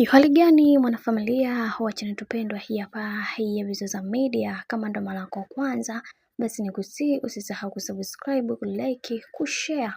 Hali gani mwanafamilia wa channel tupendwa hii hapa ya Vizoza Media. Kama ndo mara yako kwanza, basi nikusihi usisahau kusubscribe, kulike, kushare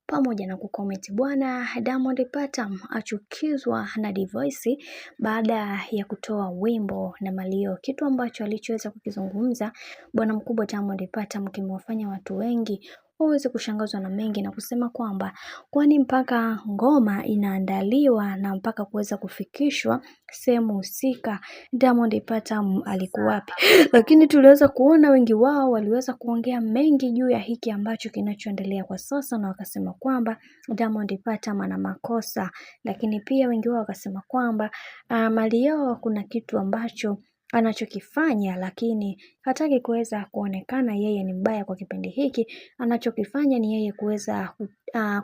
pamoja na kucomment. Bwana Diamond Platnumz achukizwa na Dvoice baada ya kutoa wimbo na Malio, kitu ambacho alichoweza kukizungumza bwana mkubwa Diamond Platnumz kimewafanya watu wengi waweze kushangazwa na mengi na kusema kwamba kwani mpaka ngoma inaandaliwa na mpaka kuweza kufikishwa sehemu husika Diamond Platnumz alikuwa wapi? Lakini tuliweza kuona wengi wao waliweza kuongea mengi juu ya hiki ambacho kinachoendelea kwa sasa, na wakasema kwamba Diamond Platnumz ana makosa, lakini pia wengi wao wakasema kwamba Mario kuna kitu ambacho anachokifanya, lakini hataki kuweza kuonekana yeye ni mbaya kwa kipindi hiki. Anachokifanya ni yeye kuweza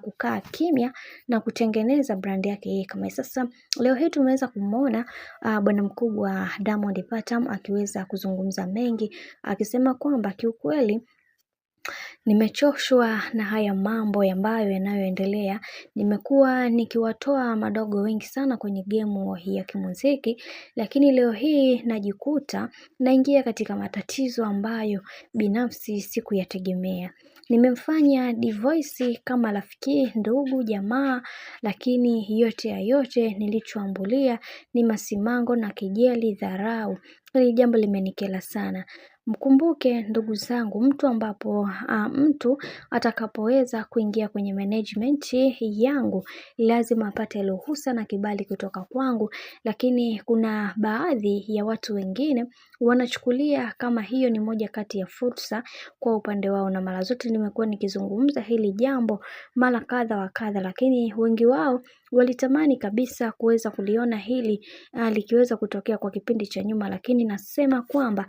kukaa kimya na kutengeneza brand yake yeye kama sasa. Leo hii tumeweza kumuona bwana mkubwa Diamond Platnumz akiweza kuzungumza mengi, akisema kwamba kiukweli nimechoshwa na haya mambo ambayo yanayoendelea. Nimekuwa nikiwatoa madogo wengi sana kwenye gemu ya kimuziki, lakini leo hii najikuta naingia katika matatizo ambayo binafsi sikuyategemea. Nimemfanya Dvoice kama rafiki, ndugu, jamaa, lakini yote ya yote nilichoambulia ni masimango na kejeli, dharau. Hili jambo limenikera sana. Mkumbuke ndugu zangu, mtu atakapoweza kuingia kwenye management yangu lazima apate ruhusa na kibali kutoka kwangu, lakini kuna baadhi ya watu wengine wanachukulia kama hiyo ni moja kati ya fursa kwa upande wao, na mara zote nimekuwa nikizungumza hili jambo mara kadha wa kadha, lakini wengi wao walitamani kabisa kuweza kuliona hili likiweza kutokea kwa kipindi cha nyuma, lakini nasema kwamba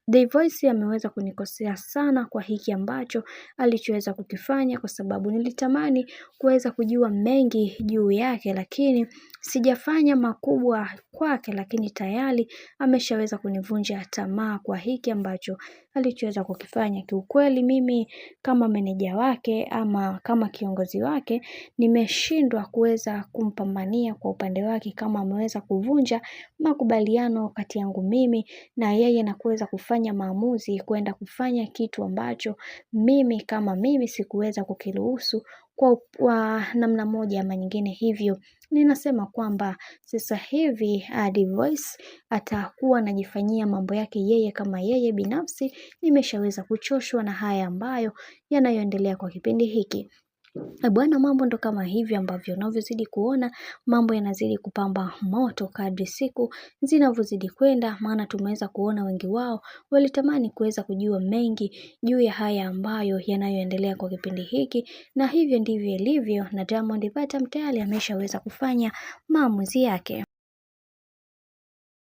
Dvoice ameweza kunikosea sana kwa hiki ambacho alichoweza kukifanya, kwa sababu nilitamani kuweza kujua mengi juu yake, lakini sijafanya makubwa kwake, lakini tayari ameshaweza kunivunja tamaa kwa hiki ambacho alichoweza kukifanya. Kiukweli mimi kama meneja wake ama kama kiongozi wake nimeshindwa kuweza kumpambania kwa upande wake, kama ameweza kuvunja makubaliano kati yangu mimi na yeye na kuweza kufanya maamuzi kwenda kufanya kitu ambacho mimi kama mimi sikuweza kukiruhusu kwa namna moja ama nyingine. Hivyo ninasema kwamba sasa hivi Dvoice atakuwa anajifanyia mambo yake yeye kama yeye binafsi. Nimeshaweza kuchoshwa na haya ambayo yanayoendelea kwa kipindi hiki. Bwana, mambo ndo kama hivi ambavyo unavyozidi kuona mambo yanazidi kupamba moto kadri siku zinavyozidi kwenda, maana tumeweza kuona wengi wao walitamani kuweza kujua mengi juu ya haya ambayo yanayoendelea kwa kipindi hiki, na hivyo ndivyo ilivyo, na Diamond Platnumz tayari ameshaweza kufanya maamuzi yake.